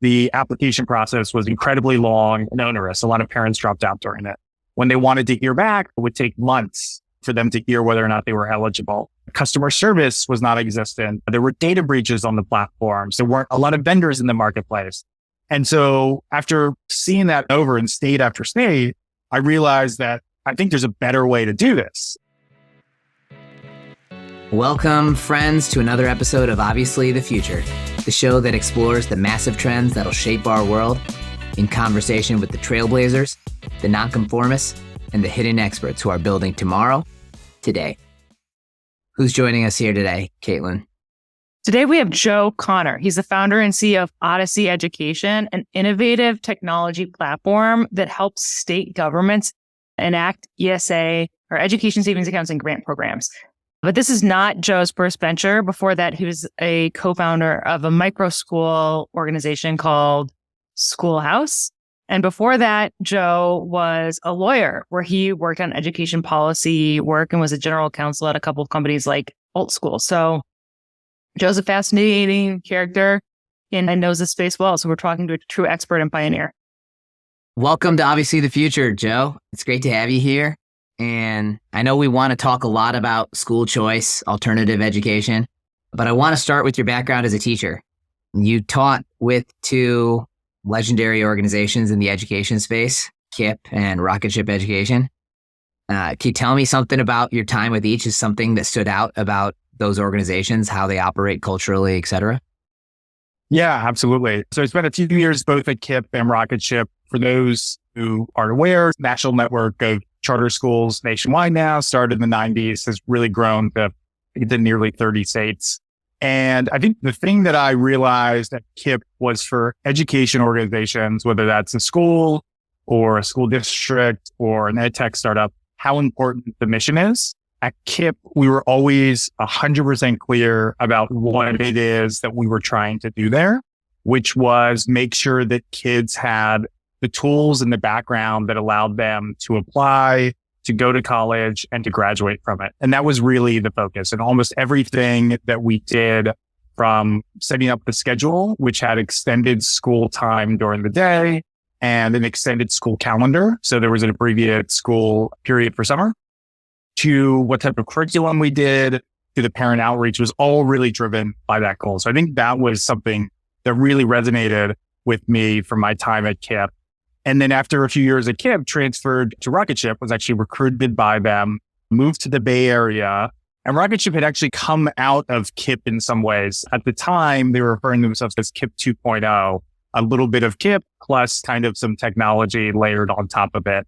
the application process was incredibly long and onerous. A lot of parents dropped out during it. When they wanted to hear back, it would take months for them to hear whether or not they were eligible. Customer service was not existent. There were data breaches on the platforms. There weren't a lot of vendors in the marketplace. And so after seeing that over in state after state, I realized that I think there's a better way to do this. Welcome, friends, to another episode of Obviously the Future, the show that explores the massive trends that'll shape our world in conversation with the trailblazers, the nonconformists, and the hidden experts who are building tomorrow, today. Who's joining us here today, Caitlin? Today we have Joe Connor. He's the founder and CEO of Odyssey Education, an innovative technology platform that helps state governments enact ESA, or education savings accounts and grant programs. But this is not Joe's first venture. Before that, he was a co-founder of a micro school organization called Schoolhouse. And before that, Joe was a lawyer where he worked on education policy work and was a general counsel at a couple of companies like Alt School. So Joe's a fascinating character and knows the space well. So we're talking to a true expert and pioneer. Welcome to Obviously the Future, Joe. It's great to have you here. And I know we want to talk a lot about school choice, alternative education, but I want to start with your background as a teacher. You taught with two legendary organizations in the education space, KIPP and Rocketship Education. Can you tell me something about your time with each? Is something that stood out about those organizations, how they operate culturally, et cetera? Yeah, absolutely. So I spent a few years both at KIPP and Rocketship. For those who aren't aware, national network of charter schools nationwide now, started in the 90s, has really grown to nearly 30 states. And I think the thing that I realized at KIPP was for education organizations, whether that's a school or a school district or an EdTech startup, how important the mission is. At KIPP, we were always 100% clear about what it is that we were trying to do there, which was make sure that kids had the tools in the background that allowed them to apply, to go to college, and to graduate from it. And that was really the focus. And almost everything that we did, from setting up the schedule, which had extended school time during the day and an extended school calendar. So there was an abbreviated school period for summer, to what type of curriculum we did, to the parent outreach, was all really driven by that goal. So I think that was something that really resonated with me from my time at KIPP. And then after a few years at KIPP, transferred to Rocketship, was actually recruited by them, moved to the Bay Area. And Rocketship had actually come out of KIPP in some ways. At the time, they were referring to themselves as KIPP 2.0, a little bit of KIPP plus kind of some technology layered on top of it.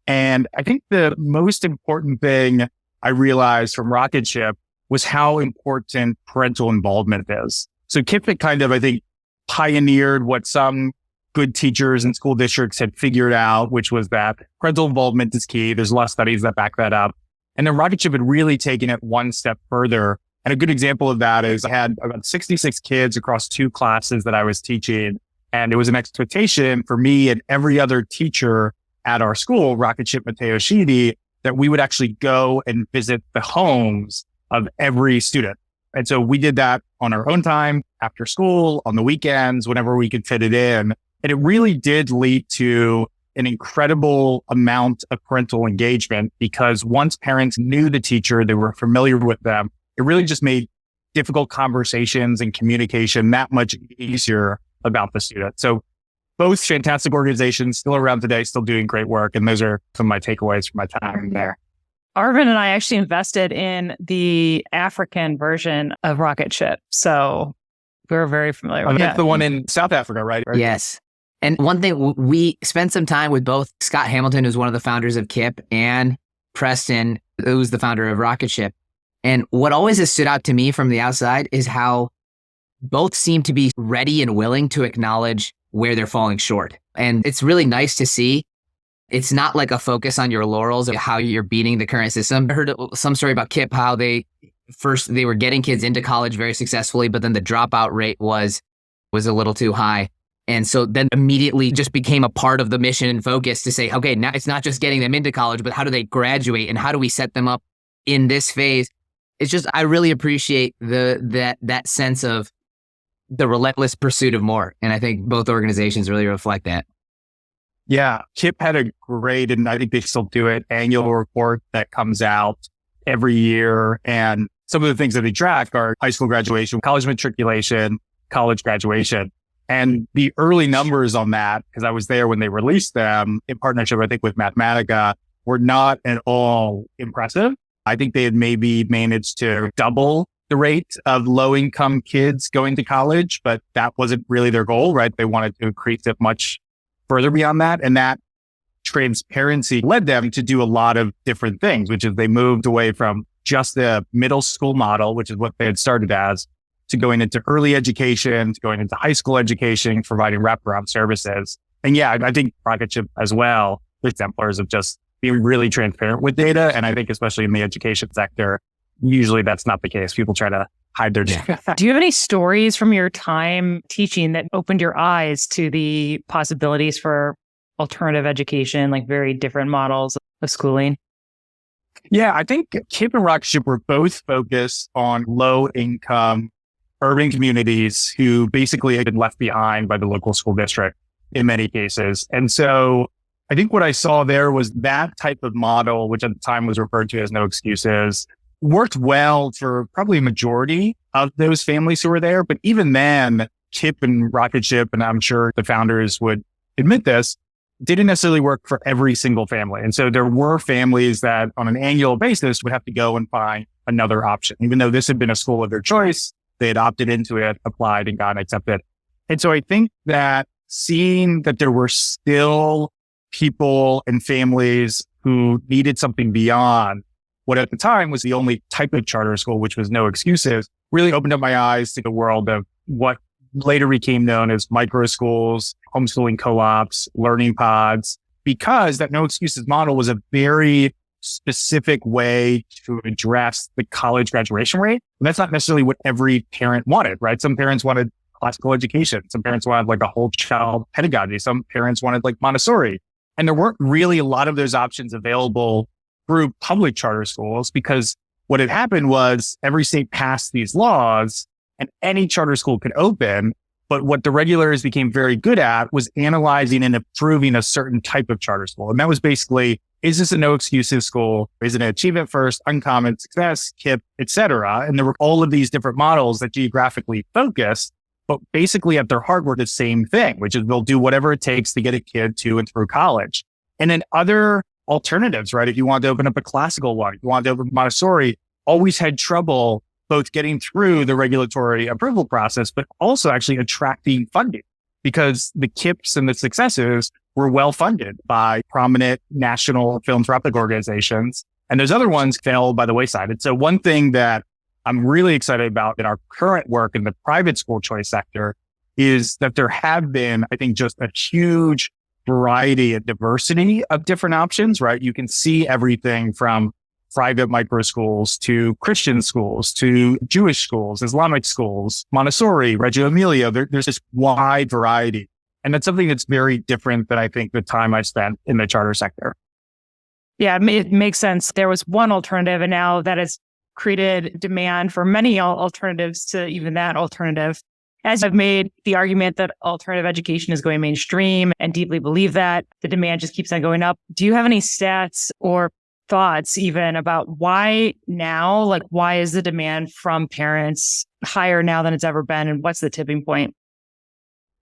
And I think the most important thing I realized from Rocketship was how important parental involvement is. So KIPP had kind of, I think, pioneered what some good teachers and school districts had figured out, which was that parental involvement is key. There's a lot of studies that back that up. And then Rocketship had really taken it one step further. And a good example of that is I had about 66 kids across two classes that I was teaching. And it was an expectation for me and every other teacher at our school, Rocketship Mateo Shidi, that we would actually go and visit the homes of every student. And so we did that on our own time, after school, on the weekends, whenever we could fit it in. And it really did lead to an incredible amount of parental engagement, because once parents knew the teacher, they were familiar with them, it really just made difficult conversations and communication that much easier about the student. So both fantastic organizations, still around today, still doing great work. And those are some of my takeaways from my time there. Arvin and I actually invested in the African version of Rocketship. So we're very familiar with That's the one in South Africa, right? Yes. And one thing, we spent some time with both Scott Hamilton, who's one of the founders of KIPP, and Preston, who's the founder of Rocketship. And what always has stood out to me from the outside is how both seem to be ready and willing to acknowledge where they're falling short. And it's really nice to see. It's not like a focus on your laurels of how you're beating the current system. I heard some story about KIPP, how they were getting kids into college very successfully, but then the dropout rate was a little too high. And so then immediately just became a part of the mission and focus to say, okay, now it's not just getting them into college, but how do they graduate and how do we set them up in this phase? It's just, I really appreciate that sense of the relentless pursuit of more. And I think both organizations really reflect that. Yeah, KIPP had a great, and I think they still do it, annual report that comes out every year. And some of the things that they track are high school graduation, college matriculation, college graduation. And the early numbers on that, because I was there when they released them in partnership, I think, with Mathematica, were not at all impressive. I think they had maybe managed to double the rate of low-income kids going to college, but that wasn't really their goal, right? They wanted to increase it much further beyond that. And that transparency led them to do a lot of different things, which is they moved away from just the middle school model, which is what they had started as, to going into early education, to going into high school education, providing wraparound services. And yeah, I think Rocketship as well, they're exemplars of just being really transparent with data. And I think especially in the education sector, usually that's not the case. People try to hide their data. Do you have any stories from your time teaching that opened your eyes to the possibilities for alternative education, like very different models of schooling? Yeah, I think KIPP and Rocketship were both focused on low income urban communities who basically had been left behind by the local school district in many cases. And so I think what I saw there was that type of model, which at the time was referred to as no excuses, worked well for probably a majority of those families who were there. But even then, KIPP and Rocketship, and I'm sure the founders would admit this, didn't necessarily work for every single family. And so there were families that on an annual basis would have to go and find another option. Even though this had been a school of their choice, they had opted into it, applied, and gotten accepted. And so I think that seeing that there were still people and families who needed something beyond what at the time was the only type of charter school, which was no excuses, really opened up my eyes to the world of what later became known as micro schools, homeschooling co-ops, learning pods, because that no excuses model was a very specific way to address the college graduation rate. And that's not necessarily what every parent wanted, right? Some parents wanted classical education. Some parents wanted like a whole child pedagogy. Some parents wanted like Montessori. And there weren't really a lot of those options available through public charter schools, because what had happened was every state passed these laws and any charter school could open. But what the regulators became very good at was analyzing and approving a certain type of charter school. And that was basically, is this a no excuses school? Is it an achievement first, uncommon, success, KIPP, et cetera? And there were all of these different models that geographically focused, but basically at their heart were the same thing, which is they'll do whatever it takes to get a kid to and through college. And then other alternatives, right? If you wanted to open up a classical one, if you wanted to open Montessori, always had trouble both getting through the regulatory approval process, but also actually attracting funding, because the KIPPs and the successes were well funded by prominent national philanthropic organizations. And those other ones fell by the wayside. And so one thing that I'm really excited about in our current work in the private school choice sector is that there have been, I think, just a huge variety and diversity of different options, right? You can see everything from private micro schools to Christian schools to Jewish schools, Islamic schools, Montessori, Reggio Emilia. There's this wide variety. And that's something that's very different than I think the time I spent in the charter sector. Yeah, it makes sense. There was one alternative, and now that has created demand for many alternatives to even that alternative. As I've made the argument that alternative education is going mainstream and deeply believe that, the demand just keeps on going up. Do you have any stats or thoughts even about why now? Like, why is the demand from parents higher now than it's ever been? And what's the tipping point?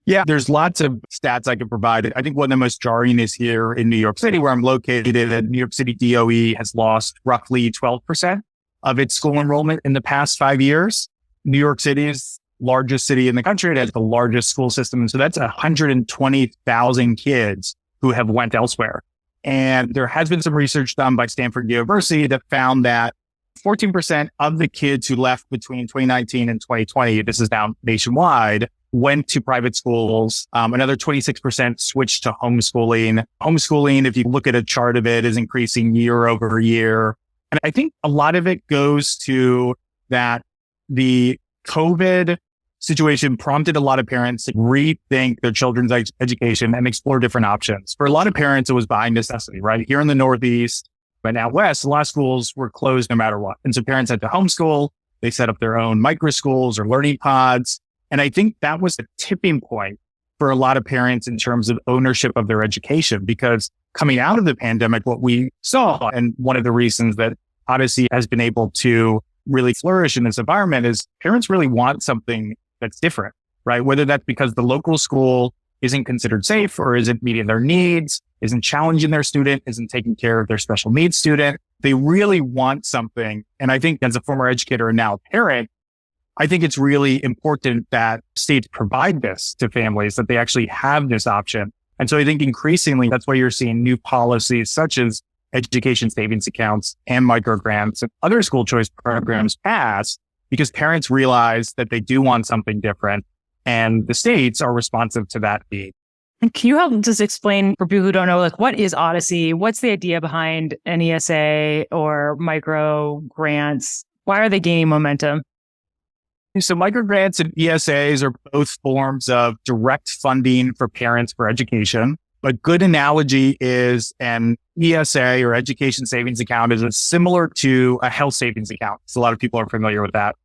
Yeah, there's lots of stats I can provide. I think one of the most jarring is here in New York City, where I'm located. And New York City DOE has lost roughly 12% of its school enrollment in the past 5 years. New York City is largest city in the country. It has the largest school system. And so that's 120,000 kids who have went elsewhere. And there has been some research done by Stanford University that found that 14% of the kids who left between 2019 and 2020, this is now nationwide, went to private schools. Another 26% switched to homeschooling. Homeschooling, if you look at a chart of it, is increasing year over year. And I think a lot of it goes to that the COVID situation prompted a lot of parents to rethink their children's education and explore different options. For a lot of parents, it was by necessity, right? Here in the Northeast, but out West, a lot of schools were closed no matter what. And so parents had to homeschool. They set up their own micro schools or learning pods. And I think that was a tipping point for a lot of parents in terms of ownership of their education, because coming out of the pandemic, what we saw, and one of the reasons that Odyssey has been able to really flourish in this environment, is parents really want something that's different, right? Whether that's because the local school isn't considered safe or isn't meeting their needs, isn't challenging their student, isn't taking care of their special needs student. They really want something. And I think as a former educator and now a parent, I think it's really important that states provide this to families, that they actually have this option. And so I think increasingly, that's why you're seeing new policies such as education savings accounts and microgrants and other school choice programs pass, because parents realize that they do want something different and the states are responsive to that need. And can you help just explain for people who don't know, like, what is Odyssey? What's the idea behind an ESA or micro grants? Why are they gaining momentum? So microgrants and ESAs are both forms of direct funding for parents for education. A good analogy is an ESA or education savings account is similar to a health savings account. So a lot of people are familiar with that.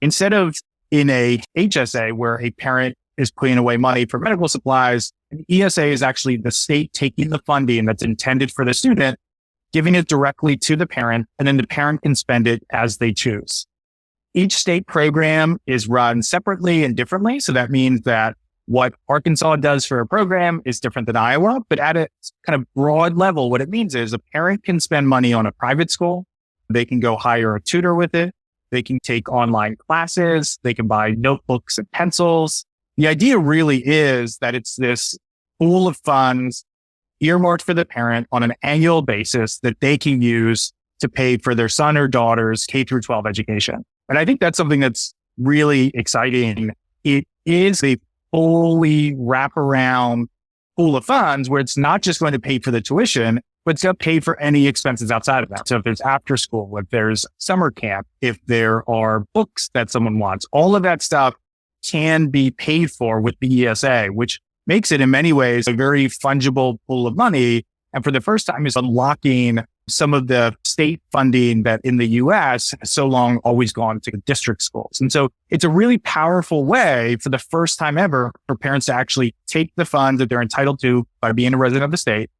Instead of in a HSA where a parent is putting away money for medical supplies, an ESA is actually the state taking the funding that's intended for the student, giving it directly to the parent, and then the parent can spend it as they choose. Each state program is run separately and differently. So that means that what Arkansas does for a program is different than Iowa, but at a kind of broad level, what it means is a parent can spend money on a private school. They can go hire a tutor with it. They can take online classes. They can buy notebooks and pencils. The idea really is that it's this pool of funds earmarked for the parent on an annual basis that they can use to pay for their son or daughter's K through 12 education. And I think that's something that's really exciting. It is a fully wraparound pool of funds where it's not just going to pay for the tuition, but it's going to pay for any expenses outside of that. So if there's after school, if there's summer camp, if there are books that someone wants, all of that stuff can be paid for with the ESA, which makes it in many ways a very fungible pool of money. And for the first time is unlocking some of the state funding that in the US has so long always gone to district schools. And so it's a really powerful way for the first time ever for parents to actually take the funds that they're entitled to by being a resident of the state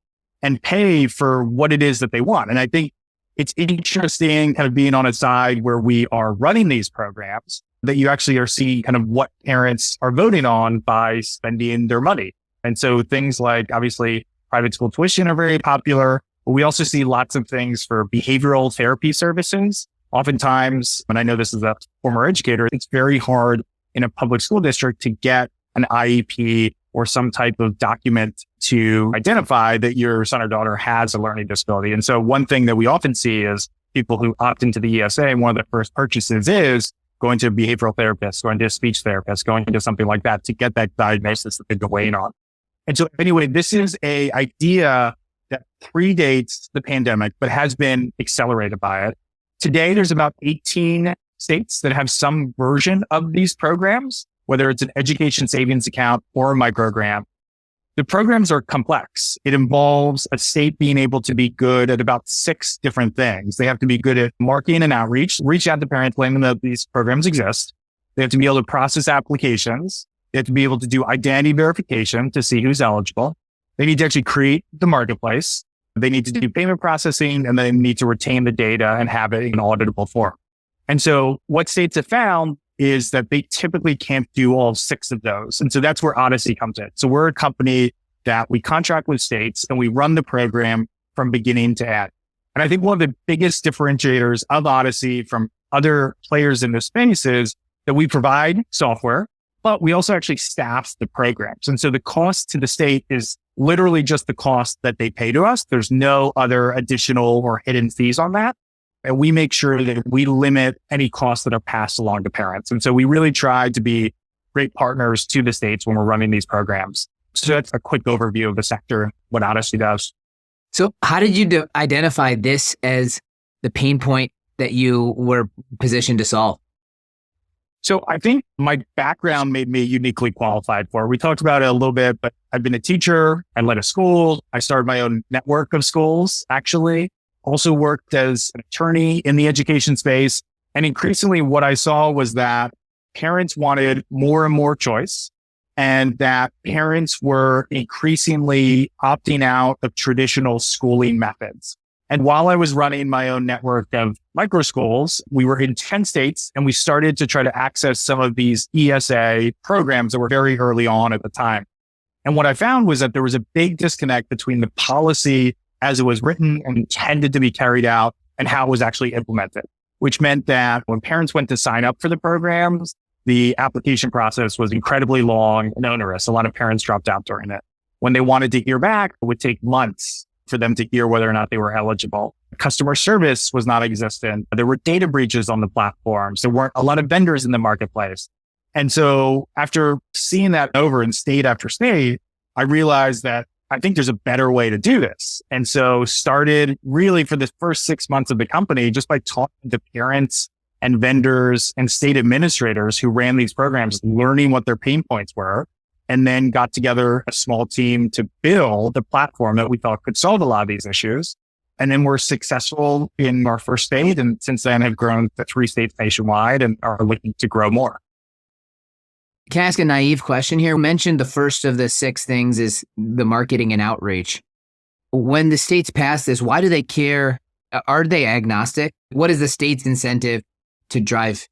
and pay for what it is that they want. And I think it's interesting kind of being on a side where we are running these programs that you actually are seeing kind of what parents are voting on by spending their money. And so things like obviously private school tuition are very popular. But we also see lots of things for behavioral therapy services. Oftentimes, and I know this is a former educator, it's very hard in a public school district to get an IEP or some type of document to identify that your son or daughter has a learning disability. And so one thing that we often see is people who opt into the ESA, and one of the first purchases is going to a behavioral therapist, going to a speech therapist, going to something like that to get that diagnosis that they've been waiting on. And so anyway, this is a idea that predates the pandemic, but has been accelerated by it. Today, there's about 18 states that have some version of these programs, whether it's an education savings account or a microgrant. The programs are complex. It involves a state being able to be good at about 6 different things. They have to be good at marketing and outreach, reach out to parents, letting them know that these programs exist. They have to be able to process applications. They have to be able to do identity verification to see who's eligible. They need to actually create the marketplace. They need to do payment processing, and they need to retain the data and have it in an auditable form. And so what states have found is that they typically can't do all 6 of those. And so that's where Odyssey comes in. So we're a company that we contract with states and we run the program from beginning to end. And I think one of the biggest differentiators of Odyssey from other players in this space is that we provide software, but we also actually staff the programs. And so the cost to the state is literally just the cost that they pay to us. There's no other additional or hidden fees on that. And we make sure that we limit any costs that are passed along to parents. And so we really try to be great partners to the states when we're running these programs. So that's a quick overview of the sector, what Odyssey does. So how did you identify this as the pain point that you were positioned to solve? So I think my background made me uniquely qualified for it. We talked about it a little bit, but I've been a teacher. I led a school. I started my own network of schools, actually. Also worked as an attorney in the education space. And increasingly what I saw was that parents wanted more and more choice, and that parents were increasingly opting out of traditional schooling methods. And while I was running my own network of micro schools, we were in 10 states, and we started to try to access some of these ESA programs that were very early on at the time. And what I found was that there was a big disconnect between the policy as it was written and intended to be carried out and how it was actually implemented, which meant that when parents went to sign up for the programs, the application process was incredibly long and onerous. A lot of parents dropped out during it. When they wanted to hear back, it would take months for them to hear whether or not they were eligible. Customer service was not existent. There were data breaches on the platforms. There weren't a lot of vendors in the marketplace. And so after seeing that over in state after state, I realized that I think there's a better way to do this. And so started really for the first 6 months of the company, just by talking to parents and vendors and state administrators who ran these programs, learning what their pain points were, and then got together a small team to build a platform that we thought could solve a lot of these issues. And then we're successful in our first state. And since then have grown to 3 states nationwide and are looking to grow more. Can I ask a naive question here? You mentioned the first of the 6 things is the marketing and outreach. When the states pass this, why do they care? Are they agnostic? What is the state's incentive to drive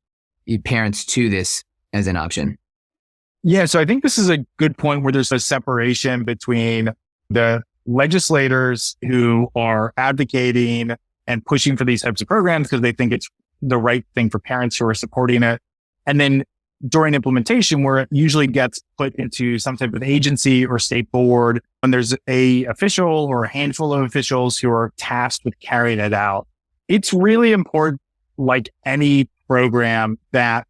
parents to this as an option? Yeah, so I think this is a good point where there's a separation between the legislators who are advocating and pushing for these types of programs because they think it's the right thing for parents who are supporting it. And then during implementation, where it usually gets put into some type of agency or state board, when there's a official or a handful of officials who are tasked with carrying it out. It's really important, like any program, that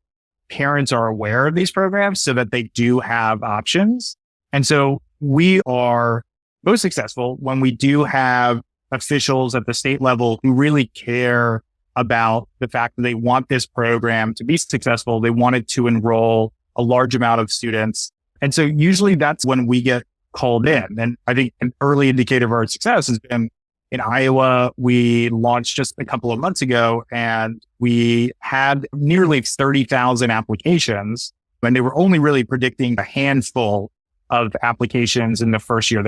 parents are aware of these programs so that they do have options. And so we are most successful when we do have officials at the state level who really care about the fact that they want this program to be successful. They want it to enroll a large amount of students. And so usually that's when we get called in. And I think an early indicator of our success has been in Iowa. We launched just a couple of months ago, and we had nearly 30,000 applications, and they were only really predicting a handful of applications in the first year.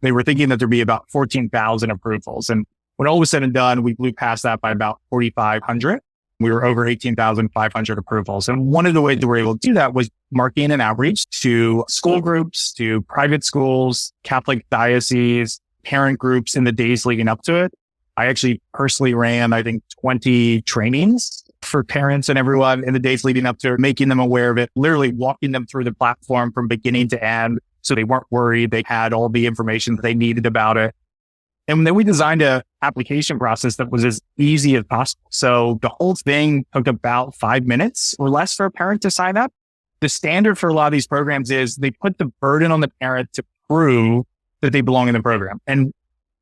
They were thinking that there'd be about 14,000 approvals. And when all was said and done, we blew past that by about 4,500. We were over 18,500 approvals. And one of the ways that we were able to do that was marketing and outreach to school groups, to private schools, Catholic dioceses, parent groups in the days leading up to it. I actually personally ran, I think, 20 trainings for parents and everyone in the days leading up to it, making them aware of it, literally walking them through the platform from beginning to end so they weren't worried. They had all the information that they needed about it. And then we designed an application process that was as easy as possible. So the whole thing took about 5 minutes or less for a parent to sign up. The standard for a lot of these programs is they put the burden on the parent to prove that they belong in the program. And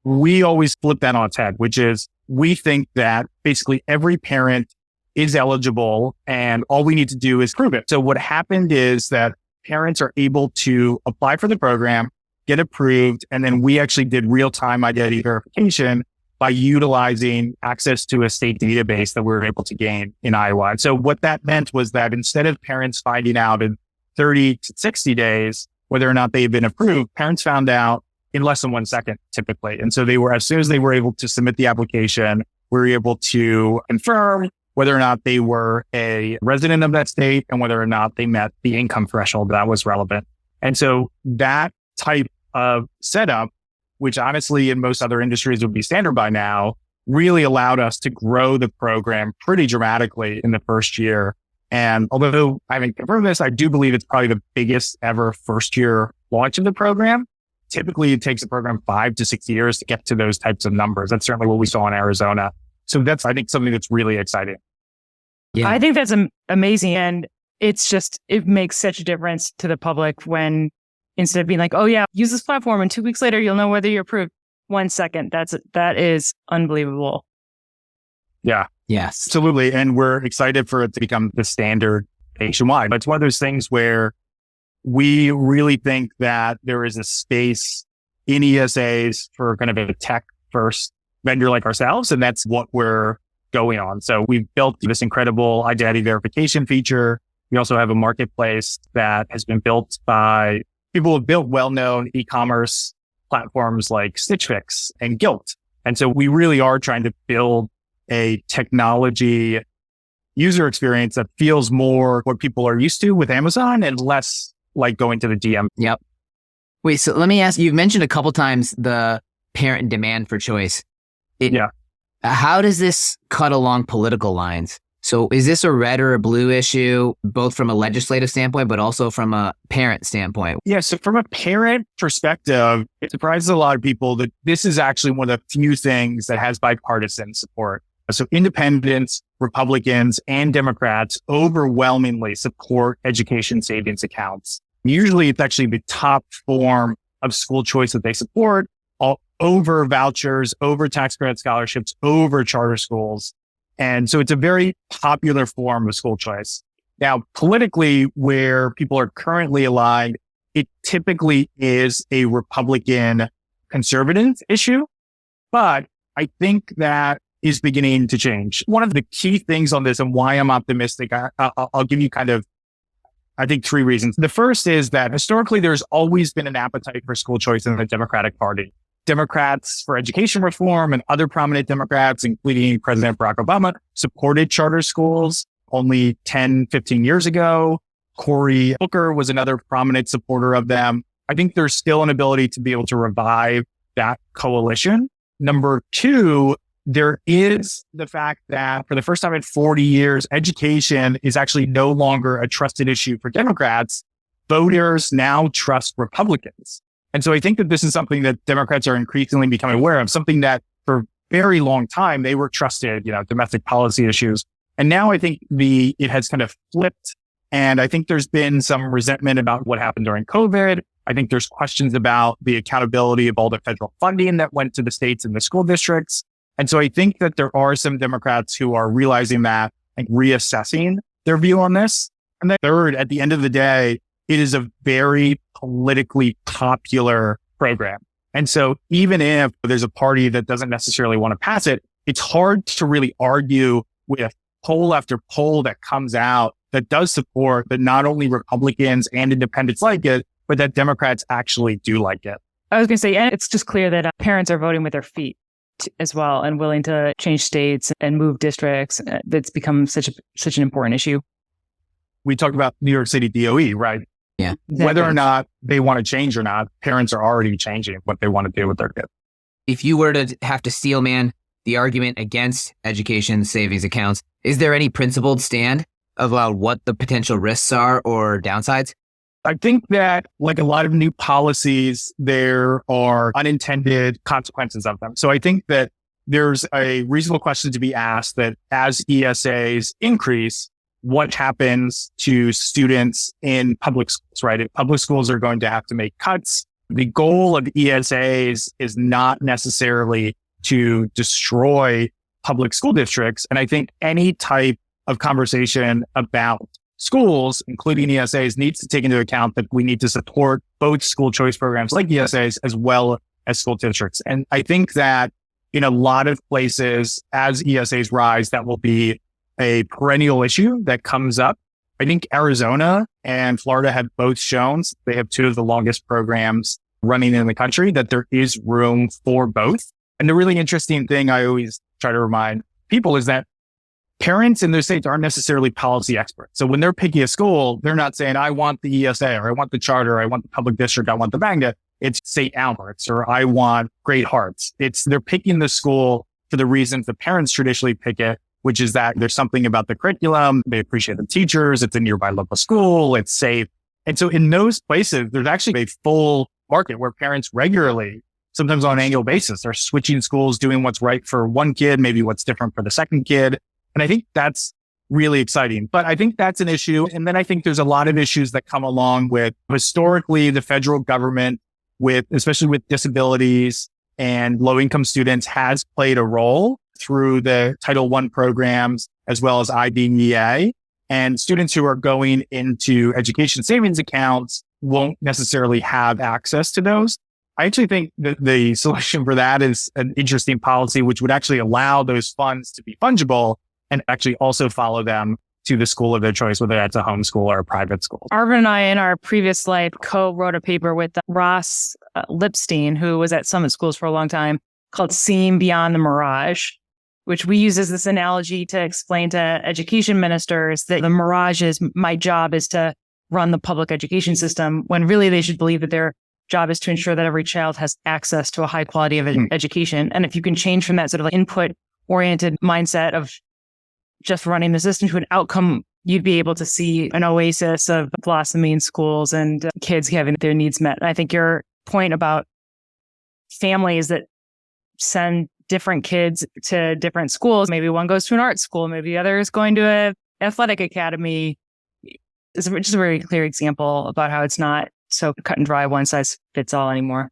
we always flip that on its head, which is we think that basically every parent is eligible and all we need to do is prove it. So what happened is that parents are able to apply for the program, get approved, and then we actually did real-time identity verification by utilizing access to a state database that we were able to gain in Iowa. And so what that meant was that instead of parents finding out in 30 to 60 days whether or not they've been approved, parents found out in less than 1 second, typically. And so they were, as soon as they were able to submit the application, we were able to confirm whether or not they were a resident of that state and whether or not they met the income threshold that was relevant. And so that type of setup, which honestly in most other industries would be standard by now, really allowed us to grow the program pretty dramatically in the first year. And although I haven't confirmed this, I do believe it's probably the biggest ever first year launch of the program. Typically, it takes a program 5 to 6 years to get to those types of numbers. That's certainly what we saw in Arizona. So that's, I think, something that's really exciting. Yeah. I think that's amazing. And it's just, it makes such a difference to the public when instead of being like, oh yeah, use this platform and 2 weeks later, you'll know whether you're approved. 1 second. That is unbelievable. Yeah. Yes. Absolutely. And we're excited for it to become the standard nationwide. But it's one of those things where we really think that there is a space in ESAs for kind of a tech first vendor like ourselves. And that's what we're going on. So we've built this incredible identity verification feature We also have a marketplace that has been built by people who have built well-known e-commerce platforms like Stitch Fix and Gilt. And so we really are trying to build a technology user experience that feels more what people are used to with Amazon and less like going to the DM. Yep. Wait, so let me ask, you've mentioned a couple times the parent demand for choice. Yeah. How does this cut along political lines? So is this a red or a blue issue, both from a legislative standpoint, but also from a parent standpoint? Yeah. So from a parent perspective, it surprises a lot of people that this is actually one of the few things that has bipartisan support. So independents, Republicans, and Democrats overwhelmingly support education savings accounts. Usually it's actually the top form of school choice that they support, all over vouchers, over tax credit scholarships, over charter schools. And so it's a very popular form of school choice. Now, politically, where people are currently aligned, it typically is a Republican conservative issue, but I think that is beginning to change. One of the key things on this and why I'm optimistic, I'll give you kind of, I think, three reasons. The first is that historically, there's always been an appetite for school choice in the Democratic Party. Democrats for education reform and other prominent Democrats, including President Barack Obama, supported charter schools only 10, 15 years ago. Cory Booker was another prominent supporter of them. I think there's still an ability to be able to revive that coalition. Number two, there is the fact that for the first time in 40 years, education is actually no longer a trusted issue for Democrats. Voters now trust Republicans. And so I think that this is something that Democrats are increasingly becoming aware of, something that for a very long time, they were trusted, domestic policy issues. And now I think it has kind of flipped. And I think there's been some resentment about what happened during COVID. I think there's questions about the accountability of all the federal funding that went to the states and the school districts. And so I think that there are some Democrats who are realizing that and reassessing their view on this. And then third, at the end of the day, it is a very politically popular program. And so even if there's a party that doesn't necessarily want to pass it, it's hard to really argue with poll after poll that comes out that does support that not only Republicans and independents like it, but that Democrats actually do like it. I was going to say, and it's just clear that parents are voting with their feet as well and willing to change states and move districts. That's become such an important issue. We talked about New York City DOE, right? Yeah. Exactly. Whether or not they want to change or not, parents are already changing what they want to do with their kids. If you were to have to steel man the argument against education savings accounts, is there any principled stand about what the potential risks are or downsides? I think that like a lot of new policies, there are unintended consequences of them. So I think that there's a reasonable question to be asked that as ESAs increase, what happens to students in public schools, right? If public schools are going to have to make cuts, the goal of ESAs is not necessarily to destroy public school districts. And I think any type of conversation about schools, including ESAs, needs to take into account that we need to support both school choice programs like ESAs as well as school districts. And I think that in a lot of places, as ESAs rise, that will be a perennial issue that comes up. I think Arizona and Florida have both shown, they have two of the longest programs running in the country, that there is room for both. And the really interesting thing I always try to remind people is that parents in those states aren't necessarily policy experts. So when they're picking a school, they're not saying, I want the ESA, or I want the charter, or I want the public district, I want the magnet. It's St. Albert's, or I want Great Hearts. They're picking the school for the reasons the parents traditionally pick it, which is that there's something about the curriculum. They appreciate the teachers. It's a nearby local school. It's safe. And so in those places, there's actually a full market where parents regularly, sometimes on an annual basis, are switching schools, doing what's right for one kid, maybe what's different for the second kid. And I think that's really exciting. But I think that's an issue. And then I think there's a lot of issues that come along with historically the federal government especially with disabilities and low income students has played a role through the Title I programs as well as IDEA. And students who are going into education savings accounts won't necessarily have access to those. I actually think that the solution for that is an interesting policy, which would actually allow those funds to be fungible and actually also follow them to the school of their choice, whether that's a homeschool or a private school. Arvin and I, in our previous life, co-wrote a paper with Ross Lipstein, who was at Summit Schools for a long time, called Seeing Beyond the Mirage, which we use as this analogy to explain to education ministers that the mirage is, my job is to run the public education system, when really they should believe that their job is to ensure that every child has access to a high quality of education. And if you can change from that sort of like input-oriented mindset of just running the system to an outcome, you'd be able to see an oasis of blossoming schools and kids having their needs met. And I think your point about families that send different kids to different schools, maybe one goes to an art school, maybe the other is going to an athletic academy, is just a very clear example about how it's not so cut and dry, one size fits all anymore.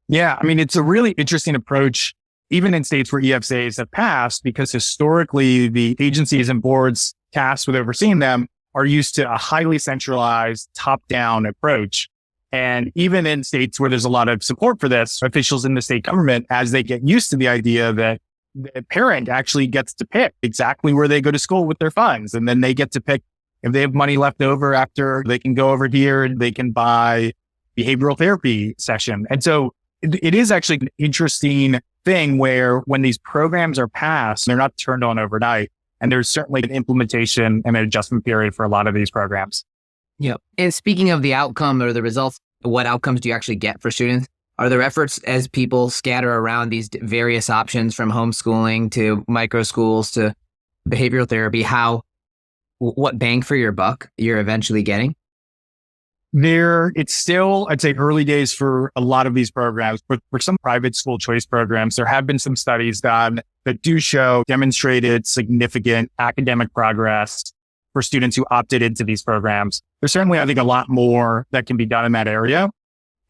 Yeah, I mean, it's a really interesting approach, even in states where EFSAs have passed, because historically the agencies and boards tasked with overseeing them are used to a highly centralized top-down approach. And even in states where there's a lot of support for this, officials in the state government, as they get used to the idea that the parent actually gets to pick exactly where they go to school with their funds, and then they get to pick if they have money left over after, they can go over here and they can buy behavioral therapy session. And so it is actually an interesting thing where when these programs are passed, they're not turned on overnight. And there's certainly an implementation and an adjustment period for a lot of these programs. Yeah. And speaking of the outcome or the results, what outcomes do you actually get for students? Are there efforts as people scatter around these various options from homeschooling to micro schools to behavioral therapy, what bang for your buck you're eventually getting? It's still, I'd say, early days for a lot of these programs, but for some private school choice programs, there have been some studies done that do show demonstrated significant academic progress for students who opted into these programs. There's certainly, I think, a lot more that can be done in that area.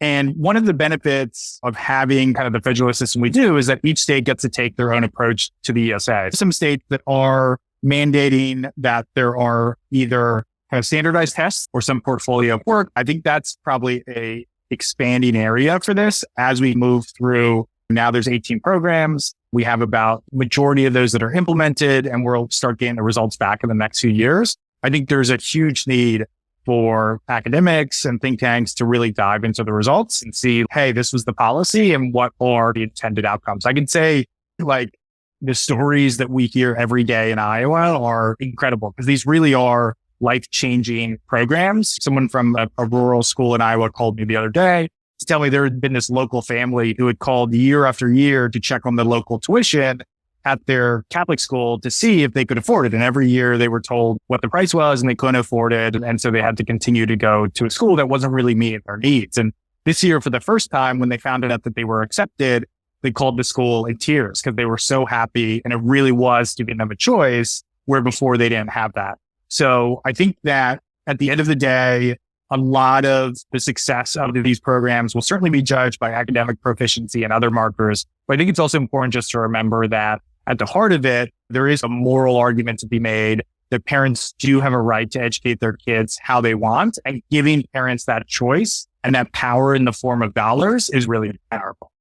And one of the benefits of having kind of the federal system we do is that each state gets to take their own approach to the ESA. Some states that are mandating that there are either kind of standardized tests or some portfolio of work. I think that's probably a expanding area for this as we move through. Now there's 18 programs. We have about majority of those that are implemented, and we'll start getting the results back in the next few years. I think there's a huge need for academics and think tanks to really dive into the results and see, hey, this was the policy and what are the intended outcomes. I can say, like, the stories that we hear every day in Iowa are incredible because these really are life-changing programs. Someone from a rural school in Iowa called me the other day to tell me there had been this local family who had called year after year to check on the local tuition at their Catholic school to see if they could afford it. And every year they were told what the price was and they couldn't afford it. And so they had to continue to go to a school that wasn't really meeting their needs. And this year, for the first time, when they found out that they were accepted, they called the school in tears because they were so happy. And it really was giving them a choice where before they didn't have that. So I think that at the end of the day, a lot of the success of these programs will certainly be judged by academic proficiency and other markers. But I think it's also important just to remember that at the heart of it, there is a moral argument to be made that parents do have a right to educate their kids how they want, and giving parents that choice and that power in the form of dollars is really powerful.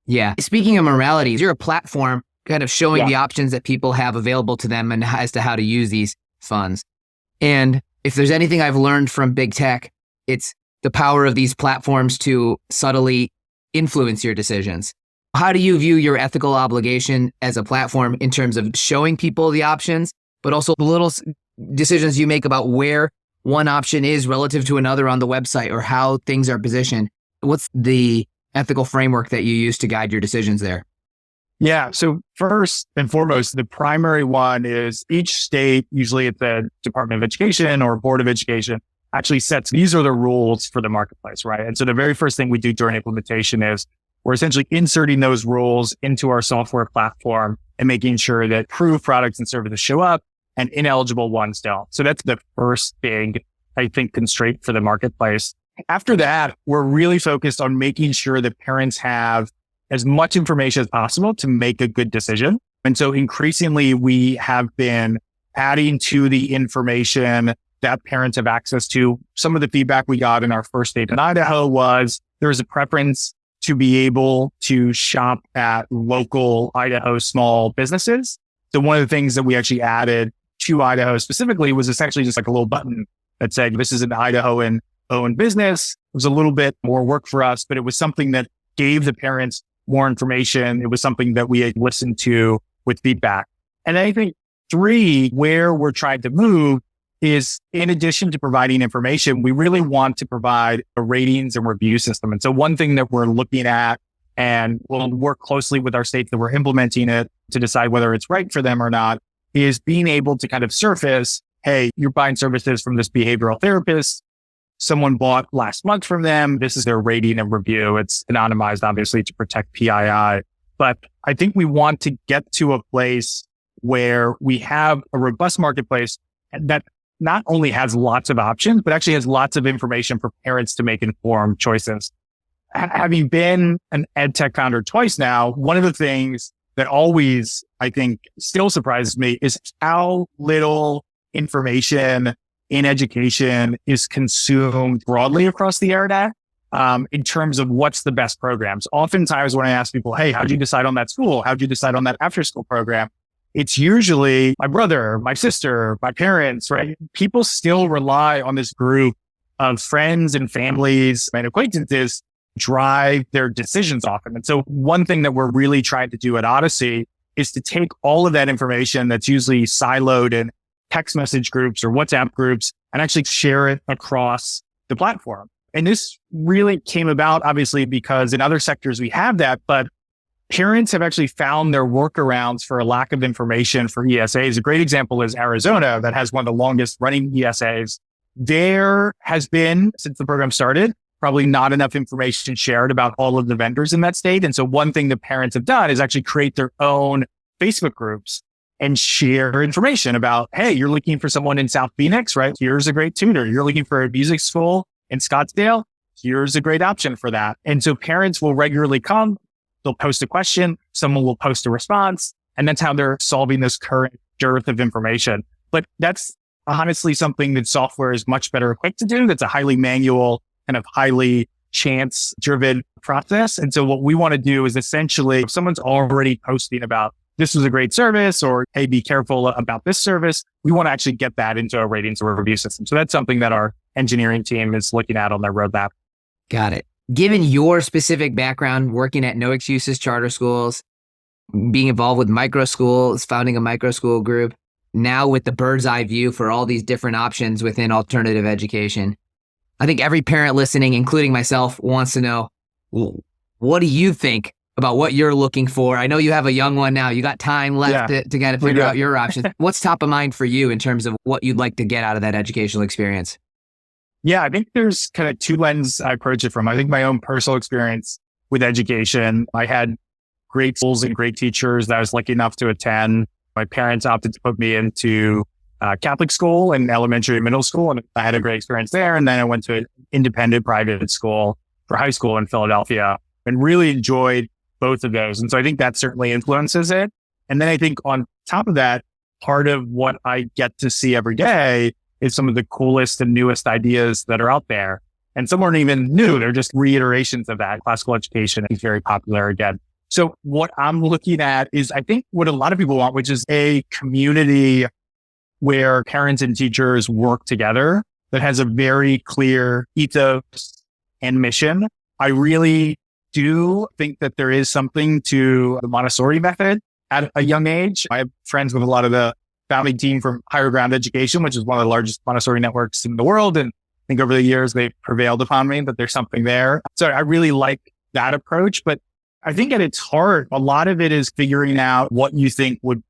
Yeah. Speaking of morality, you're a platform kind of showing the options that people have available to them and as to how to use these funds. And if there's anything I've learned from big tech, it's the power of these platforms to subtly influence your decisions. How do you view your ethical obligation as a platform in terms of showing people the options, but also the little decisions you make about where one option is relative to another on the website or how things are positioned? What's the ethical framework that you use to guide your decisions there? Yeah. So first and foremost, the primary one is each state, usually at the Department of Education or Board of Education, actually sets, these are the rules for the marketplace, right? And so the very first thing we do during implementation is we're essentially inserting those rules into our software platform and making sure that approved products and services show up and ineligible ones don't. So that's the first big, I think, constraint for the marketplace. After that, we're really focused on making sure that parents have as much information as possible to make a good decision. And so increasingly, we have been adding to the information that parents have access to. Some of the feedback we got in our first state in Idaho was there was a preference to be able to shop at local Idaho small businesses. So one of the things that we actually added to Idaho specifically was essentially just like a little button that said, this is an Idahoan owned business. It was a little bit more work for us, but it was something that gave the parents more information. It was something that we had listened to with feedback. And I think 3, where we're trying to move is, in addition to providing information, we really want to provide a ratings and review system. And so one thing that we're looking at, and we'll work closely with our states that we're implementing it to decide whether it's right for them or not, is being able to kind of surface, hey, you're buying services from this behavioral therapist. Someone bought last month from them. This is their rating and review. It's anonymized, obviously, to protect PII. But I think we want to get to a place where we have a robust marketplace that not only has lots of options, but actually has lots of information for parents to make informed choices. Having been an EdTech founder twice now, one of the things that always, I think, still surprises me is how little information in education is consumed broadly across the internet in terms of what's the best programs. Oftentimes when I ask people, hey, how'd you decide on that school? How'd you decide on that after school program? It's usually my brother, my sister, my parents, right? People still rely on this group of friends and families and acquaintances drive their decisions often. And so one thing that we're really trying to do at Odyssey is to take all of that information that's usually siloed in text message groups or WhatsApp groups and actually share it across the platform. And this really came about, obviously, because in other sectors we have that, but parents have actually found their workarounds for a lack of information for ESAs. A great example is Arizona, that has one of the longest running ESAs. There has been, since the program started, probably not enough information shared about all of the vendors in that state. And so one thing the parents have done is actually create their own Facebook groups and share information about, hey, you're looking for someone in South Phoenix, right? Here's a great tutor. You're looking for a music school in Scottsdale. Here's a great option for that. And so parents will regularly come, they'll post a question, someone will post a response, and that's how they're solving this current dearth of information. But that's honestly something that software is much better equipped to do. That's a highly manual, kind of highly chance-driven process. And so what we want to do is essentially, if someone's already posting about this was a great service, or hey, be careful about this service, we want to actually get that into a ratings or review system. So that's something that our engineering team is looking at on their roadmap. Got it. Given your specific background working at No Excuses charter schools, being involved with micro schools, founding a micro school group, now with the bird's eye view for all these different options within alternative education, I think every parent listening, including myself, wants to know, what do you think about what you're looking for? I know you have a young one now. You got time left to kind of figure out your options. What's top of mind for you in terms of what you'd like to get out of that educational experience? Yeah, I think there's kind of 2 lenses I approach it from. I think my own personal experience with education, I had great schools and great teachers that I was lucky enough to attend. My parents opted to put me into Catholic school and elementary and middle school, and I had a great experience there. And then I went to an independent private school for high school in Philadelphia and really enjoyed both of those. And so I think that certainly influences it. And then I think on top of that, part of what I get to see every day is some of the coolest and newest ideas that are out there. And some aren't even new. They're just reiterations of that. Classical education is very popular again. So what I'm looking at is, I think what a lot of people want, which is a community where parents and teachers work together that has a very clear ethos and mission. I really do think that there is something to the Montessori method at a young age. I have friends with a lot of the founding team from Higher Ground Education, which is one of the largest Montessori networks in the world. And I think over the years, they've prevailed upon me that there's something there. So I really like that approach. But I think at its heart, a lot of it is figuring out what you think would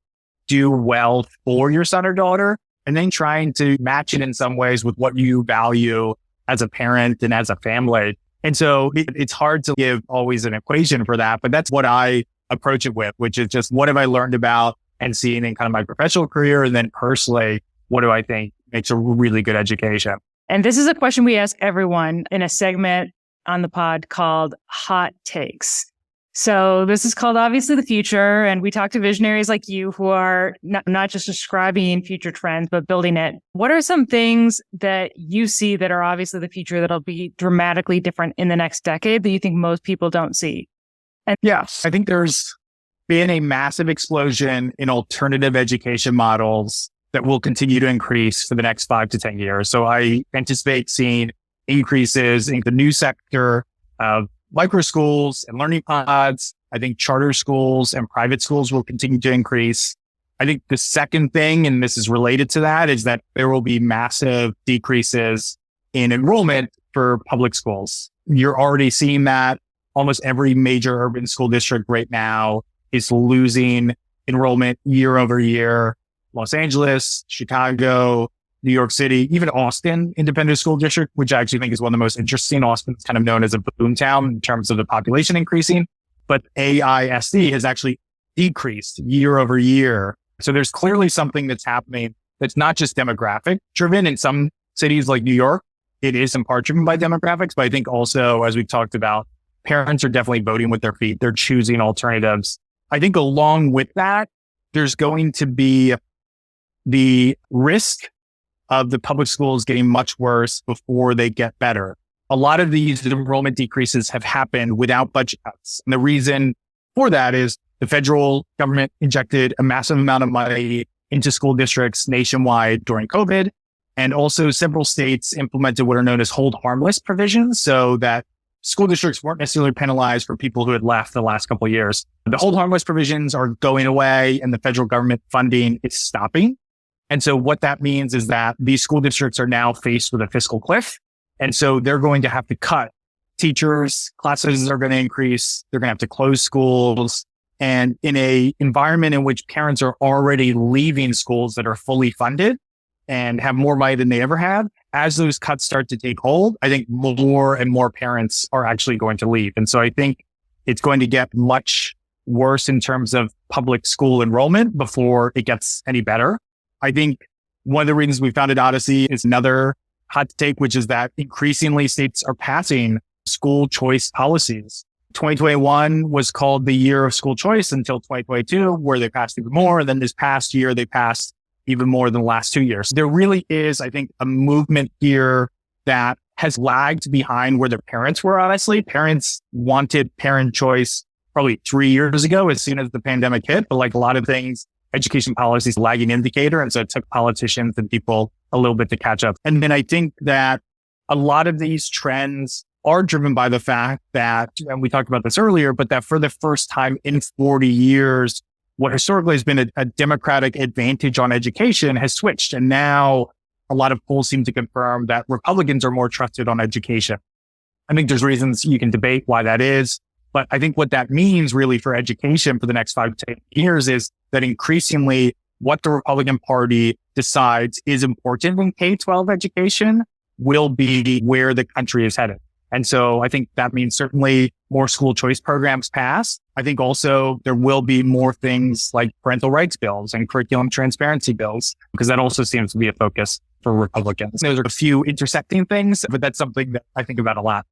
do well for your son or daughter, and then trying to match it in some ways with what you value as a parent and as a family. And so it's hard to give always an equation for that, but that's what I approach it with, which is just what have I learned about and seen in kind of my professional career? And then personally, what do I think makes a really good education? And this is a question we ask everyone in a segment on the pod called Hot Takes. So this is called Obviously the Future. And we talk to visionaries like you who are not just describing future trends, but building it. What are some things that you see that are obviously the future that'll be dramatically different in the next decade that you think most people don't see? And yes, I think there's been a massive explosion in alternative education models that will continue to increase for the next 5 to 10 years. So I anticipate seeing increases in the new sector of micro schools and learning pods. I think charter schools and private schools will continue to increase. I think the second thing, and this is related to that, is that there will be massive decreases in enrollment for public schools. You're already seeing that. Almost every major urban school district right now is losing enrollment year over year. Los Angeles, Chicago, New York City, even Austin Independent School District, which I actually think is one of the most interesting. Austin's kind of known as a boom town in terms of the population increasing, but AISD has actually decreased year over year. So there's clearly something that's happening that's not just demographic driven. In some cities like New York, it is in part driven by demographics, but I think also, as we've talked about, parents are definitely voting with their feet. They're choosing alternatives. I think along with that, there's going to be the risk of the public schools getting much worse before they get better. A lot of these enrollment decreases have happened without budget cuts. And the reason for that is the federal government injected a massive amount of money into school districts nationwide during COVID. And also several states implemented what are known as hold harmless provisions so that school districts weren't necessarily penalized for people who had left the last couple of years. The hold harmless provisions are going away and the federal government funding is stopping. And so what that means is that these school districts are now faced with a fiscal cliff. And so they're going to have to cut teachers, class sizes are going to increase. They're going to have to close schools. And in a environment in which parents are already leaving schools that are fully funded and have more money than they ever have, as those cuts start to take hold, I think more and more parents are actually going to leave. And so I think it's going to get much worse in terms of public school enrollment before it gets any better. I think one of the reasons we founded Odyssey is another hot take, which is that increasingly states are passing school choice policies. 2021 was called the year of school choice until 2022, where they passed even more. And then this past year, they passed even more than the last 2 years. There really is, I think, a movement here that has lagged behind where their parents were, honestly. Parents wanted parent choice probably 3 years ago, as soon as the pandemic hit. But like a lot of things, education policy is a lagging indicator. And so it took politicians and people a little bit to catch up. And then I think that a lot of these trends are driven by the fact that, and we talked about this earlier, but that for the first time in 40 years, what historically has been a democratic advantage on education has switched. And now a lot of polls seem to confirm that Republicans are more trusted on education. I think there's reasons you can debate why that is. But I think what that means really for education for the next 5 to 10 years is that increasingly what the Republican Party decides is important in K-12 education will be where the country is headed. And so I think that means certainly more school choice programs pass. I think also there will be more things like parental rights bills and curriculum transparency bills, because that also seems to be a focus for Republicans. Those are a few intersecting things, but that's something that I think about a lot.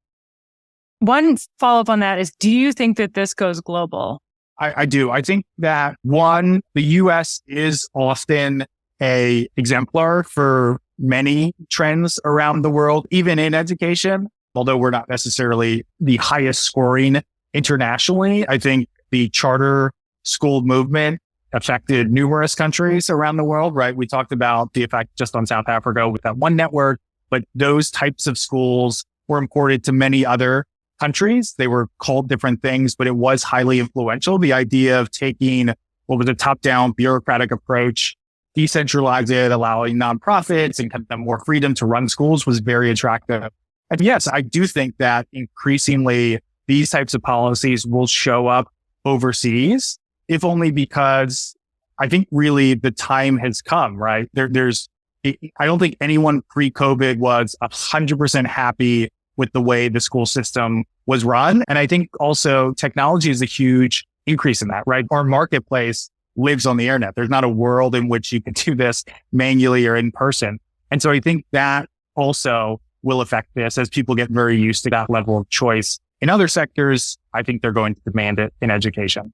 One follow-up on that is, do you think that this goes global? I do. I think that one, the U.S. is often a exemplar for many trends around the world, even in education. Although we're not necessarily the highest scoring internationally, I think the charter school movement affected numerous countries around the world, right? We talked about the effect just on South Africa with that one network, but those types of schools were imported to many other countries. They were called different things, but it was highly influential. The idea of taking what was a top-down bureaucratic approach, decentralize it, allowing nonprofits and kind of more freedom to run schools was very attractive. And yes, I do think that increasingly these types of policies will show up overseas, if only because I think really the time has come, right? I don't think anyone pre-COVID was 100% happy with the way the school system was run. And I think also technology is a huge increase in that, right? Our marketplace lives on the internet. There's not a world in which you can do this manually or in person. And so I think that also will affect this as people get very used to that level of choice. In other sectors, I think they're going to demand it in education.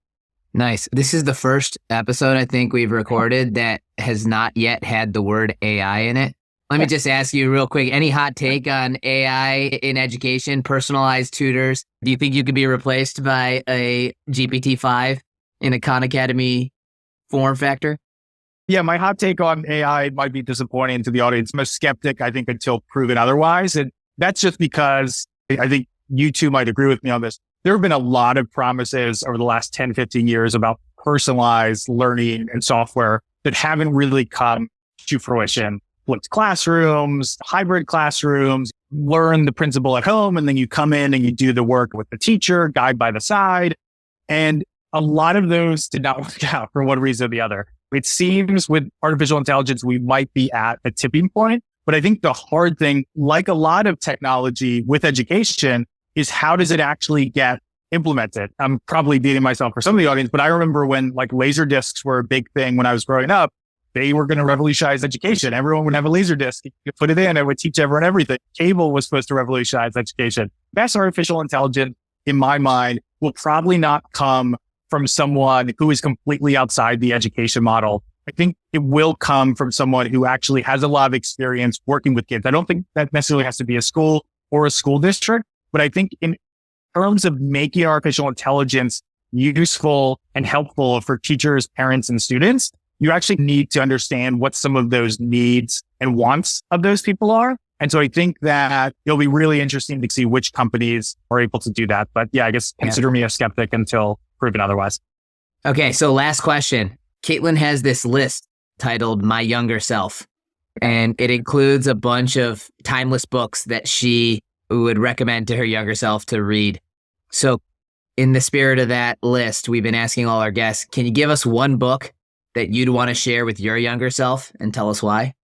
Nice. This is the first episode I think we've recorded that has not yet had the word AI in it. Let me just ask you real quick, any hot take on AI in education, personalized tutors? Do you think you could be replaced by a GPT-5 in a Khan Academy form factor? Yeah, my hot take on AI might be disappointing to the audience. I'm a skeptic, I think, until proven otherwise. And that's just because I think you two might agree with me on this. There have been a lot of promises over the last 10, 15 years about personalized learning and software that haven't really come to fruition. Flipped classrooms, hybrid classrooms, learn the principle at home, and then you come in and you do the work with the teacher, guide by the side. And a lot of those did not work out for one reason or the other. It seems with artificial intelligence, we might be at a tipping point. But I think the hard thing, like a lot of technology with education, is how does it actually get implemented? I'm probably dating myself for some of the audience, but I remember when like laser discs were a big thing when I was growing up, they were going to revolutionize education. Everyone would have a laser disc. You could put it in. It would teach everyone everything. Cable was supposed to revolutionize education. Best artificial intelligence, in my mind, will probably not come from someone who is completely outside the education model. I think it will come from someone who actually has a lot of experience working with kids. I don't think that necessarily has to be a school or a school district, but I think in terms of making artificial intelligence useful and helpful for teachers, parents, and students, you actually need to understand what some of those needs and wants of those people are. And so I think that it'll be really interesting to see which companies are able to do that. But yeah, I guess consider me a skeptic until proven otherwise. Okay, so last question. Caitlin has this list titled My Younger Self, and it includes a bunch of timeless books that she would recommend to her younger self to read. So in the spirit of that list, we've been asking all our guests, can you give us one book that you'd want to share with your younger self and tell us why?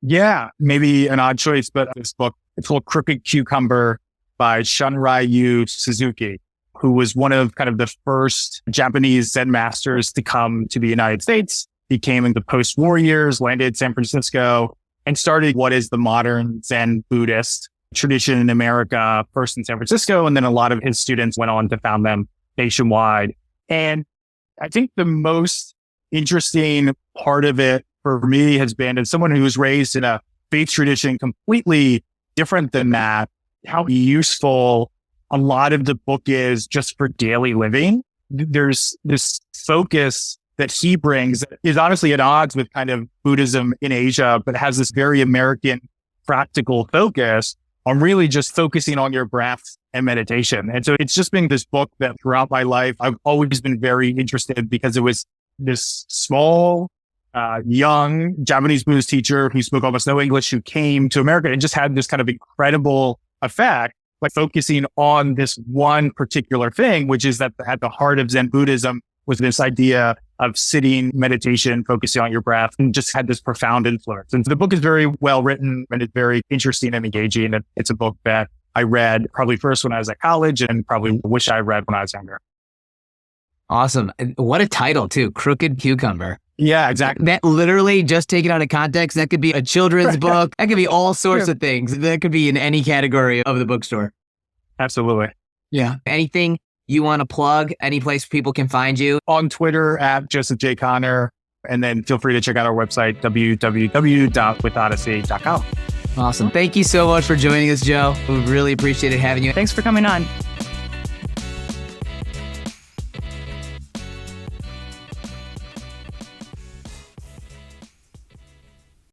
Yeah, maybe an odd choice, but this book, it's called Crooked Cucumber by Shunryu Suzuki, who was one of kind of the first Japanese Zen masters to come to the United States. He came in the post-war years, landed in San Francisco, and started what is the modern Zen Buddhist tradition in America, first in San Francisco, and then a lot of his students went on to found them nationwide. And I think the most interesting part of it for me has been, as someone who was raised in a faith tradition completely different than that, how useful a lot of the book is just for daily living. There's this focus that he brings that is honestly at odds with kind of Buddhism in Asia, but has this very American practical focus on really just focusing on your breath and meditation. And so it's just been this book that throughout my life, I've always been very interested because it was this small, young Japanese Buddhist teacher who spoke almost no English, who came to America and just had this kind of incredible effect by focusing on this one particular thing, which is that at the heart of Zen Buddhism was this idea of sitting, meditation, focusing on your breath, and just had this profound influence. And so the book is very well written and it's very interesting and engaging. And it's a book that I read probably first when I was at college and probably wish I read when I was younger. Awesome. What a title too, Crooked Cucumber. Yeah, exactly. That literally, just taken out of context, that could be a children's book. That could be all sorts of things. That could be in any category of the bookstore. Absolutely. Yeah. Anything you want to plug? Any place people can find you? On Twitter at Joseph J. Connor. And then feel free to check out our website, www.withodyssey.com. Awesome. Thank you so much for joining us, Joe. We really appreciated having you. Thanks for coming on.